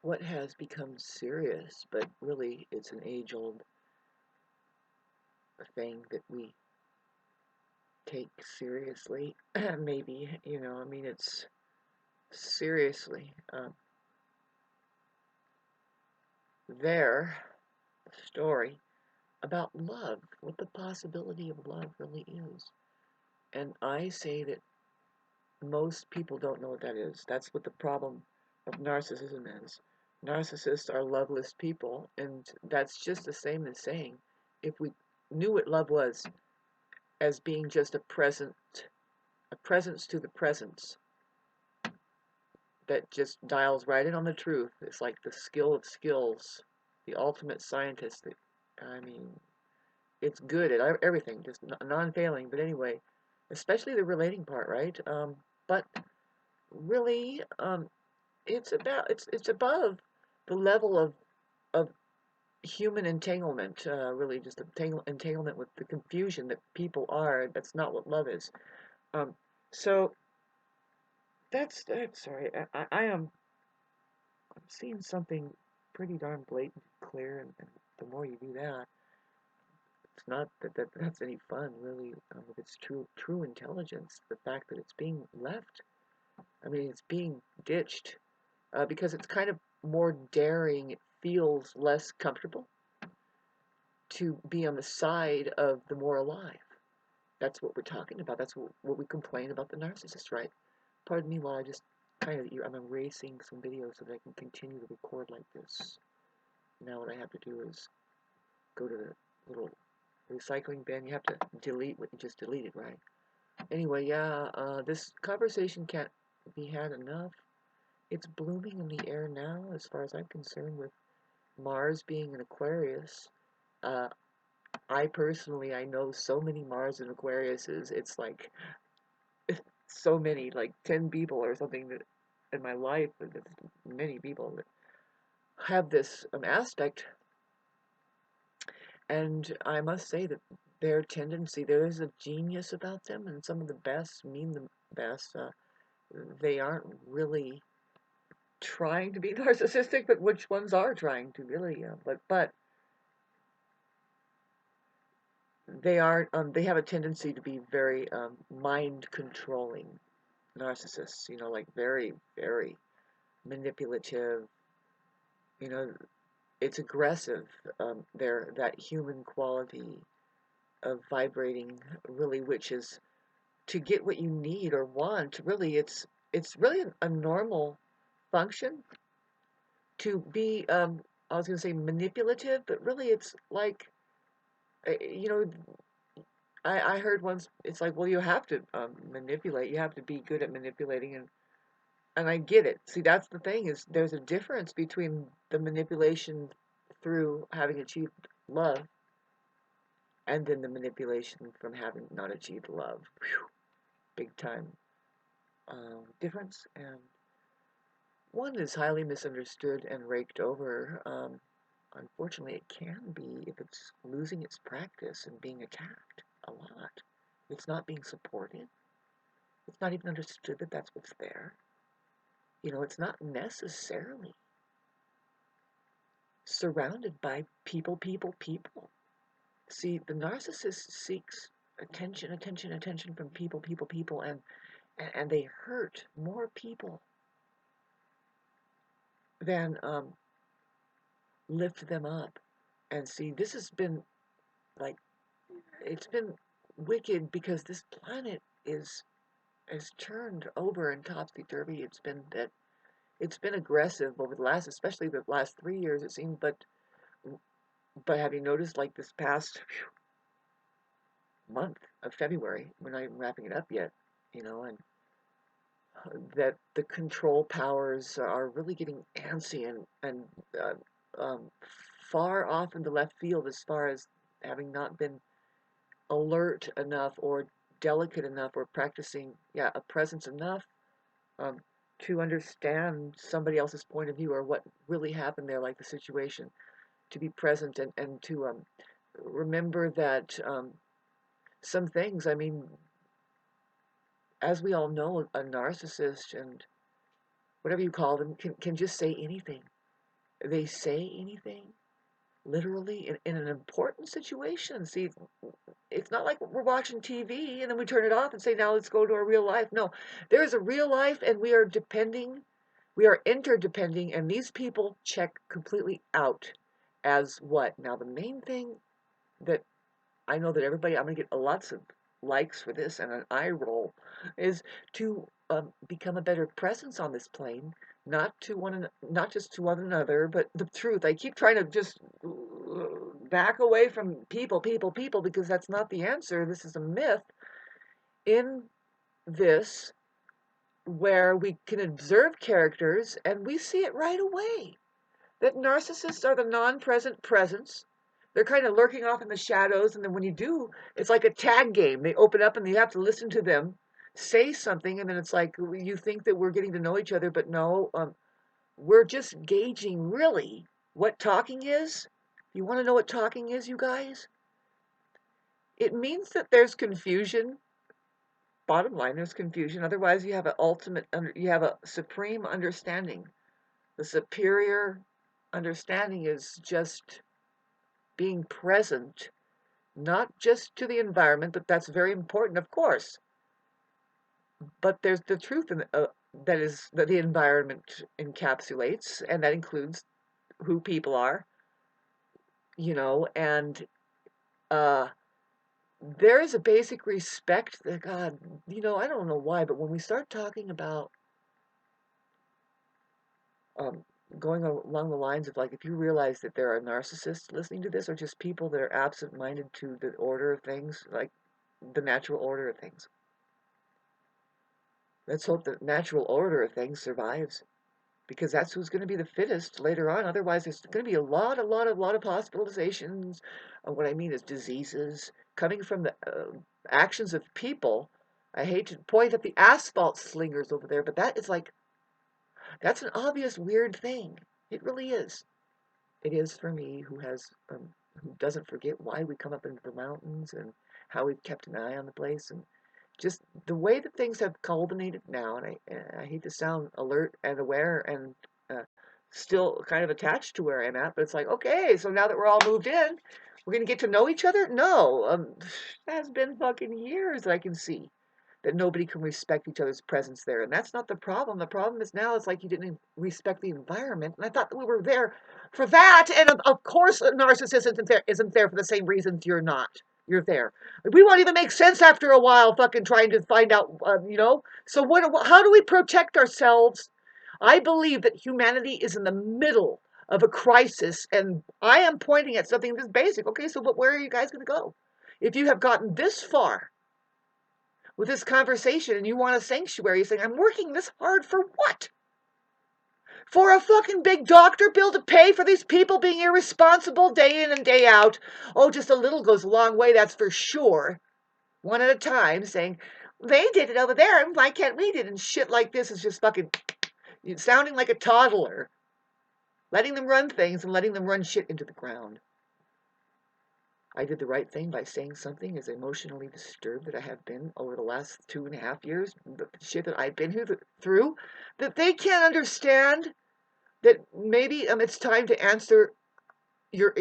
what has become serious, but really it's an age-old thing that we take seriously. Maybe, I mean, it's seriously their story about love, what the possibility of love really is. And I say that most people don't know what that is. That's what the problem of narcissism is. Narcissists are loveless people, and that's just the same as saying if we knew what love was as being just a presence to the presence that just dials right in on the truth. It's like the skill of skills, the ultimate scientist. I mean, it's good at everything, just non-failing. But anyway, especially the relating part, right? But really, it's above the level of human entanglement. Really, just entanglement with the confusion that people are. That's not what love is. Um, so that's sorry. I am I'm seeing something pretty darn blatant, clear, and the more you do that, it's not that's any fun, really. If it's true intelligence, the fact that it's being left, I mean, it's being ditched because it's kind of more daring. It feels less comfortable to be on the side of the more alive. That's what we're talking about. That's what we complain about the narcissist, right? Pardon me while I just I'm erasing some videos so that I can continue to record like this. Now what I have to do is go to the little recycling bin. You have to delete what you just deleted, right? Anyway, yeah, this conversation can't be had enough. It's blooming in the air now, as far as I'm concerned, with Mars being an Aquarius. Uh, I personally, I know so many Mars and Aquariuses. It's like so many, like 10 people or something that in my life, many people that have this aspect. And I must say that their tendency, there is a genius about them, and some of the best mean the best. They aren't really trying to be narcissistic, but which ones are trying to really? But they are. They have a tendency to be very mind controlling narcissists. Like very very manipulative. You know, it's aggressive. That human quality of vibrating, really, which is to get what you need or want. Really, it's really a normal function to be. I was going to say manipulative, but really, it's like you know. I heard once it's like, well, you have to manipulate. You have to be good at manipulating, and I get it. See, that's the thing is there's a difference between the manipulation through having achieved love and then the manipulation from having not achieved love. Whew, big time difference. And one is highly misunderstood and raked over. Unfortunately, it can be if it's losing its practice and being attacked a lot. It's not being supported. It's not even understood that that's what's there. It's not necessarily surrounded by people, people, people. See, the narcissist seeks attention, attention, attention from people, people, people, and they hurt more people than lift them up. And see, this has been like it's been wicked because this planet is turned over and topsy-turvy. It's been aggressive over the last, especially the last 3 years, it seems. But have you noticed, like this past month of February, we're not even wrapping it up yet, and that the control powers are really getting antsy and uh, um, far off in the left field as far as having not been alert enough or delicate enough or practicing, a presence enough um, to understand somebody else's point of view or what really happened there, like the situation, to be present and to remember that some things, I mean, as we all know, a narcissist and whatever you call them can just say anything. they say anything, literally, in an important situation. See, it's not like we're watching TV and then we turn it off and say, now let's go to our real life. No, there is a real life and we are interdepending, and these people check completely out as what? Now, the main thing that I know that everybody, I'm going to get lots of likes for this and an eye roll, is to become a better presence on this plane, not just to one another, but the truth. I keep trying to just back away from people, because that's not the answer. This is a myth. In this, where we can observe characters and we see it right away, that narcissists are the non-present presence. They're kind of lurking off in the shadows, and then when you do, it's like a tag game. They open up and you have to listen to them say something, and then it's like you think that we're getting to know each other, but no, we're just gauging really what talking is. You want to know what talking is, you guys? It means that there's confusion. Bottom line, there's confusion. Otherwise, you have you have a supreme understanding. The superior understanding is just being present, not just to the environment, but that's very important, of course. But there's the truth that the environment encapsulates, and that includes who people are, and there is a basic respect that God, I don't know why, but when we start talking about um, going along the lines of, like, if you realize that there are narcissists listening to this, or just people that are absent-minded to the order of things, like the natural order of things. Let's hope the natural order of things survives, because that's who's going to be the fittest later on. Otherwise, there's going to be a lot of hospitalizations. What I mean is diseases coming from the actions of people. I hate to point at the asphalt slingers over there, but that is like, that's an obvious weird thing. It really is. It is for me, who doesn't forget why we come up into the mountains and how we've kept an eye on the place, and just the way that things have culminated now. And I hate to sound alert and aware and uh, still kind of attached to where I'm at, but it's like, okay, so now that we're all moved in, we're gonna get to know each other. No, it has been fucking years that I can see that nobody can respect each other's presence there. And that's not the problem. The problem is now it's like you didn't respect the environment. And I thought that we were there for that. And of course, a narcissist isn't there for the same reasons you're not. You're there. We won't even make sense after a while, fucking trying to find out, So how do we protect ourselves? I believe that humanity is in the middle of a crisis, and I am pointing at something that's basic. Okay, so where are you guys going to go? If you have gotten this far with this conversation and you want a sanctuary, you're saying, I'm working this hard for what? For a fucking big doctor bill to pay for these people being irresponsible day in and day out? Oh, just a little goes a long way, that's for sure. One at a time, saying, they did it over there, and why can't we do it? And shit like this is just fucking sounding like a toddler. Letting them run things and letting them run shit into the ground. I did the right thing by saying something as emotionally disturbed that I have been over the last 2.5 years, the shit that I've been through, that they can't understand that maybe it's time to answer your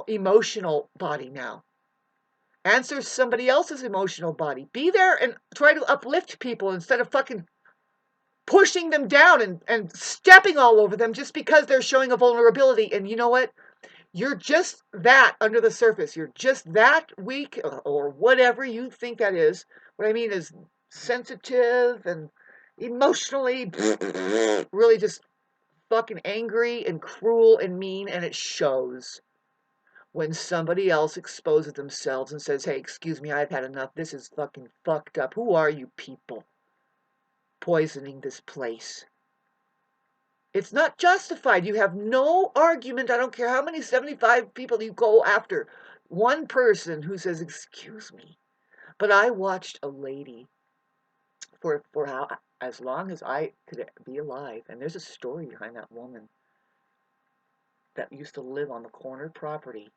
emotional body now. Answer somebody else's emotional body. Be there and try to uplift people instead of fucking pushing them down and stepping all over them just because they're showing a vulnerability. And you know what? You're just that under the surface. You're just that weak, or whatever you think that is. What I mean is sensitive and emotionally really just fucking angry and cruel and mean, and it shows when somebody else exposes themselves and says, hey, excuse me, I've had enough. This is fucking fucked up. Who are you people poisoning this place? It's not justified. You have no argument. I don't care how many 75 people you go after. One person who says, excuse me. But I watched a lady for as long as I could be alive. And there's a story behind that woman that used to live on the corner property.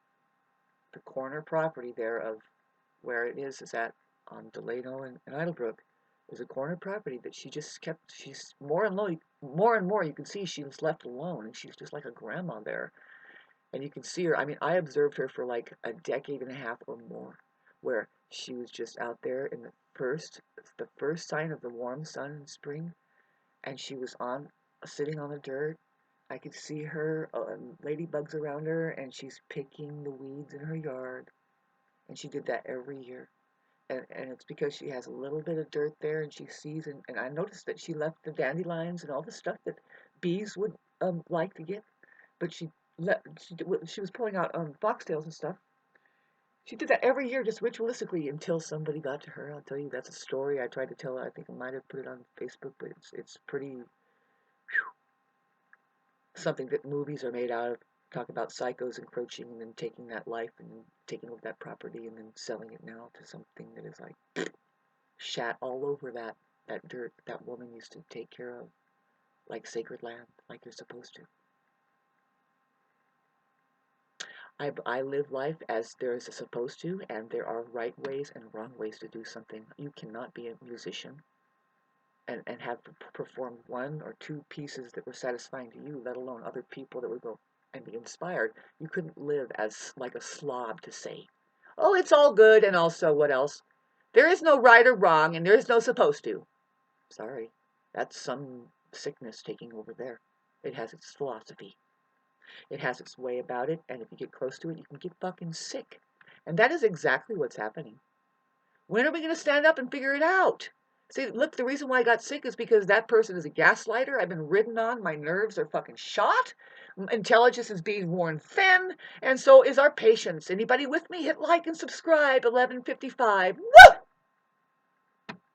The corner property there of where it is at on Delano and Idlebrook. was a corner property that she just kept. She's more and more. You can see she's left alone, and she's just like a grandma there. And you can see her. I mean, I observed her for like a decade and a half or more, where she was just out there in the first sign of the warm sun in spring, and she was sitting on the dirt. I could see her, ladybugs around her, and she's picking the weeds in her yard. And she did that every year. And it's because she has a little bit of dirt there, and she sees, and I noticed that she left the dandelions and all the stuff that bees would like to get, but she was pulling out foxtails and stuff. She did that every year, just ritualistically, until somebody got to her. I'll tell you, that's a story I tried to tell. I think I might have put it on Facebook, but it's pretty something that movies are made out of. Talk about psychos encroaching and then taking that life and then taking over that property and then selling it now to something that is like shat all over that dirt that woman used to take care of, like sacred land, like you're supposed to. I live life as there is a supposed to, and there are right ways and wrong ways to do something. You cannot be a musician and have performed one or two pieces that were satisfying to you, let alone other people that would go and be inspired. You couldn't live as like a slob to say, oh, it's all good, and also what else? There is no right or wrong, and there is no supposed to. Sorry, that's some sickness taking over there. It has its philosophy. It has its way about it, and if you get close to it, you can get fucking sick. And that is exactly what's happening. When are we going to stand up and figure it out? See, look, the reason why I got sick is because that person is a gaslighter. I've been ridden on. My nerves are fucking shot. Intelligence is being worn thin. And so is our patience. Anybody with me? Hit like and subscribe. 11:55. Woo!